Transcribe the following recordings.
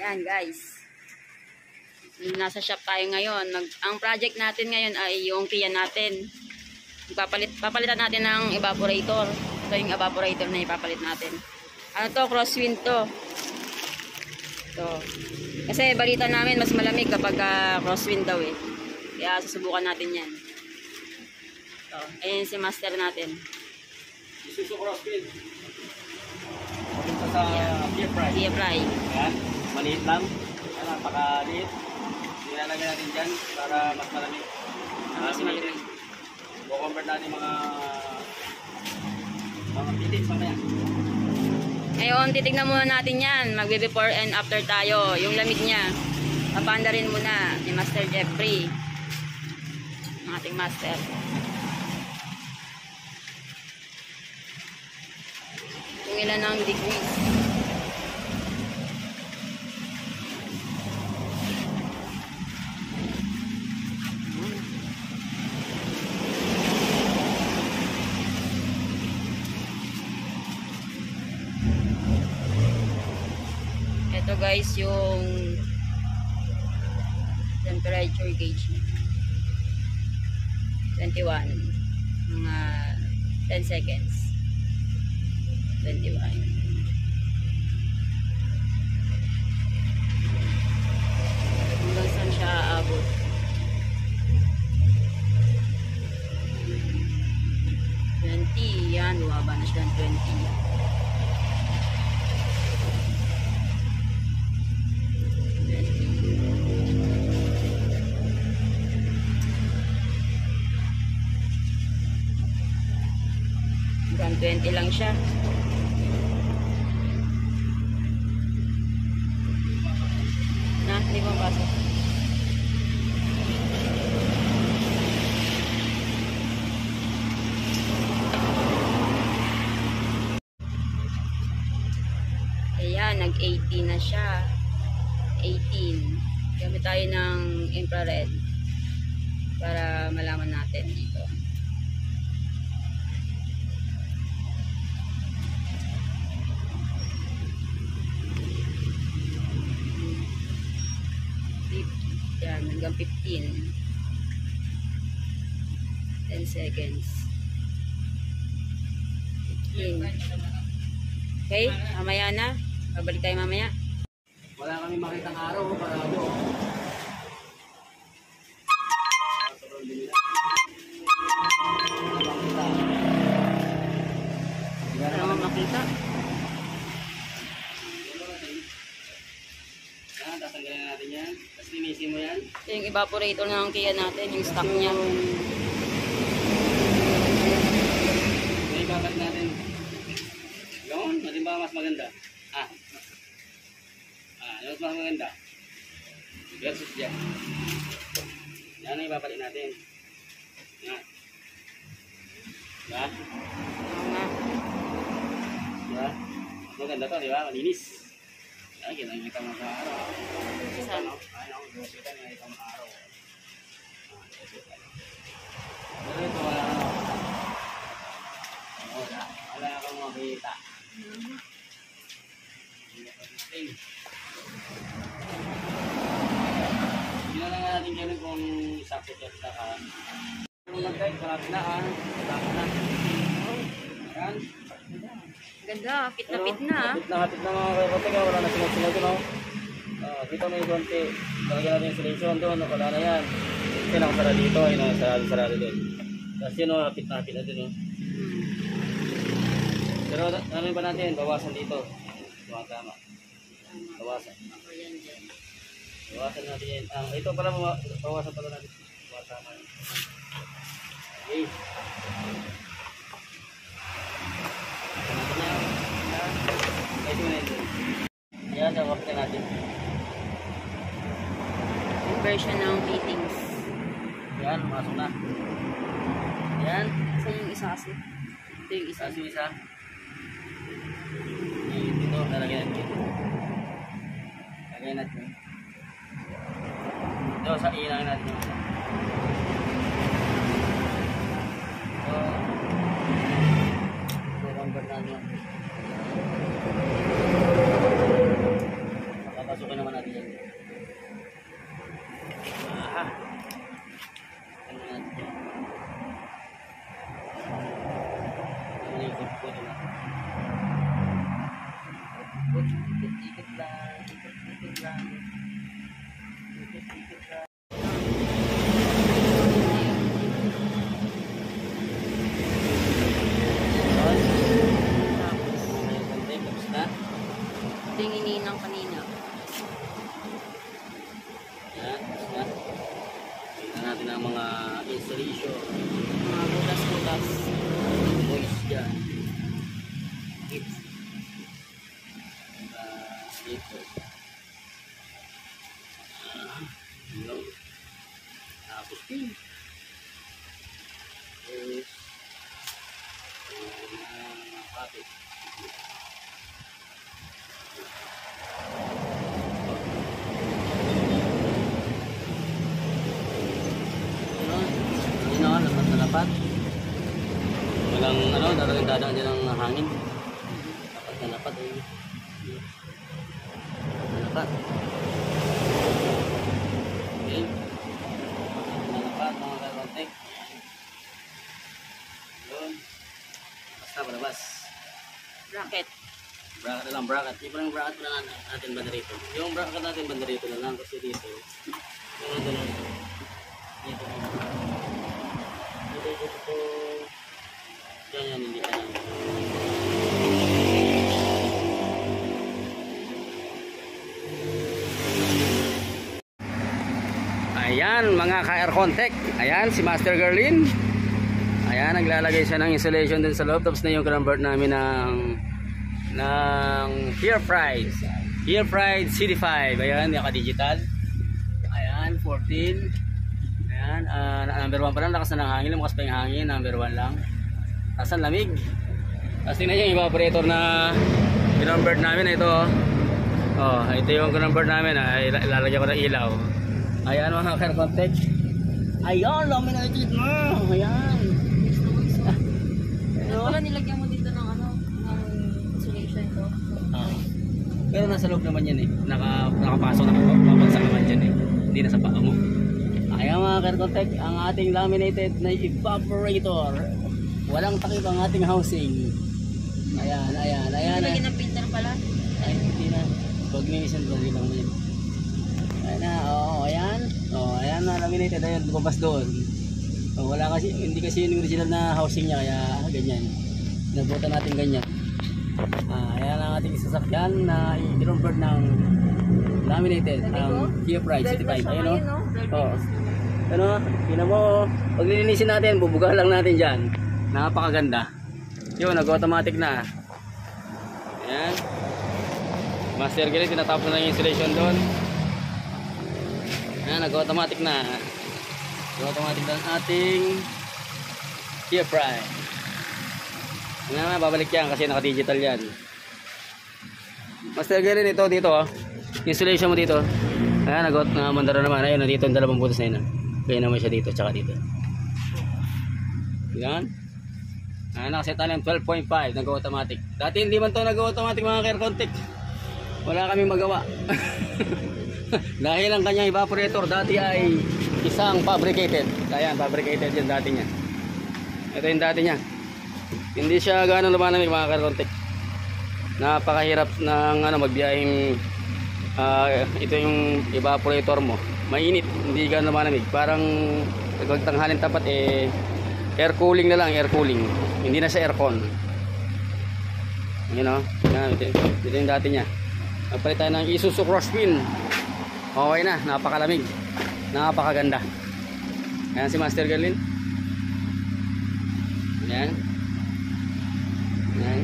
Yan guys. Nasa shop tayo ngayon. Ang project natin ngayon ay yung Kia natin. Papalitan natin ng evaporator. Ito yung evaporator na ipapalit natin. Ano to? Crosswind to. Ito. Kasi balita namin mas malamig kapag crosswind daw eh. Kaya susubukan natin yan. Ito. Ayan si master natin. Isuzu Crosswind. Ito sa Kia Pride. Kia Pride. Yan. Maliit lang. Napakaliit. Nilalagay natin dyan para mas malamig. Mas malamig. Convert natin mga pitits mamaya. Ngayon, titignan muna natin yan. Magbe-before and after tayo. Yung lamig niya. Papanda rin muna ni Master Jeffrey. Ang ating master. Kung ilan ang degrees. Ito guys yung temperature gauge niya. 21. Mga 10 seconds. 21. Hanggang saan siya aabot? 20. Yan, bumaba na siya ng 20. Hanggang 20 lang siya. Na, hindi mo pasok. Ayan, nag-18 na siya. 18. Gamit tayo ng infrared para malaman natin dito. Yan, hanggang 15. 10 seconds. 15. Okay, mamaya na. Babalik tayo mamaya. Wala kami makitang araw para ako. Para mo makita. Yan, tatanggalin natin yan. Tapos linisin mo yan. Ito yung evaporator ng Kia natin, yung stock niya. May babat natin. Yun, natin ba mas maganda? Yun mas maganda. Versus dyan. Yan ang ipapalit natin. Yan. Yan. Yan. Maganda to, di ba? Malinis. Yan, kita mo sa araw. Ano? Ayun, kita mo sa araw. Pero ito, wala kang makita. Hindi na lang natin gawin kung sakit at saka magkait, marami na Ayan. Ganda, hapit na hapit na. Hapit na mga kairote ka, wala na sunod-sunod yun. Dito may konti, talagyan natin yung selection doon, wala na yan. Kasi nakasara dito, ay nakasarado doon. Tapos yun, hapit na doon. Pero ano ba natin, bawasan dito. Tama. Bawasan. Bawasan natin yan. Ito pala, bawasan pala natin. Bawasan natin. Okay. Ito na ito. Yan, nawak na natin. Yung version ng fittings. Yan, masok na. Yan. Saan yung isa kasi? Ito yung isa. Kasi isa. Dito, lalagyan natin. Lagyan natin. Ito, sa ilang natin yung isa. installation. Mga butas-butas. Voice dyan. Dito. No. Tapos din. Is kapit. Lapat na lapat. Walang talagang dadaan din ng hangin. Lapat na lapat. Lapat. Okay. Lapat mga kakontek. Yun. Basta palabas. Bracket. Bracket na lang, bracket. Yung parang bracket na lang natin banda rito. Yung bracket natin banda rito na lang kasi dito. Yung dito. Dito. Dito. Yan, hindi ka lang. Ayan mga ka-air contact. Ayan si Master Gerlin. Ayan, naglalagay siya ng insulation dun sa loob. Tapos na yung convert namin ng Here Pride CD5. Ayan, naka-digital. Ayan, 14. Ayan, number 1 pa lang. Lakas na ng hangin. Lumakas pa yung hangin. Number 1 lang. Tapos ang lamig. Tapos tingnan nyo yung evaporator na convert namin. Ito. Oh, ito yung convert namin. Ilalagyan ko ng ilaw. Ayan mga ka-air contact. Ayan, laminated na. Ayan. Wala nilagyan mo dito ng insulation ko. Pero nasa loob naman yan eh. Nakapasok na mabagsak naman dyan eh. Hindi na sa paa mo. Ayan mga ka-air contact, ang ating laminated na evaporator. Walang takip ang ating housing. Ayan. Nilagyan ng filter pala. Ay, hindi na. Pag linisan ko, hindi lang mo yun. Ayan na, ayan. Ayan na, laminated. Ayan, lumabas doon. Wala kasi, hindi kasi yung original na housing niya, kaya ganyan. Nabutan natin ganyan. Ayan ang ating sasakyan na i-convert ng laminated. Here Pride CD5. Ayan o. Ano, tingnan mo. Pag lilinisin natin, bubuga lang natin dyan. Napakaganda. Yun, nag-automatic na. Ayan. Master Gerlin, tinatapos na yung installation doon. Ayan, nag-automatic na. Nag-automatic na ang ating Here Pride. Ayan, babalik yan kasi naka-digital yan. Master Gerlin, ito dito oh. Installation mo dito. Ayan, nag-mandara naman. Ayun, dito yung dalawang butas na yun. Kaya naman siya dito, tsaka dito. Ayan. Ayan, nakaset na lang 12.5, nag-automatic. Dati hindi man ito nag-automatic mga ka-air contact. Wala kaming magawa. Dahil ang kanyang evaporator dati ay isang fabricated. Ayan, fabricated yan dati niya. Ito yung dati niya. Hindi siya gano'ng lumanamig mga ka-air contact. Napakahirap ng magbiyahing ito yung evaporator mo. Mainit, hindi gano'ng lumanamig. Parang pagtanghalin tapat air cooling na lang, air cooling. Hindi na siya aircon. You know? Yan, ito yung dati niya. Nagpalit tayo ng Isuzu Crosswind. Okay na, napakalamig. Napakaganda. Ayan si Master Gerlin. Ayan. Ayan.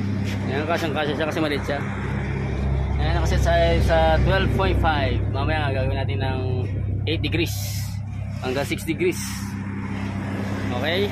Ayan, kasyang-kasya siya kasi maliit siya. Ayan, nakaset sa 12.5. Mamaya gagawin natin ng 8 degrees hanggang 6 degrees. Okay?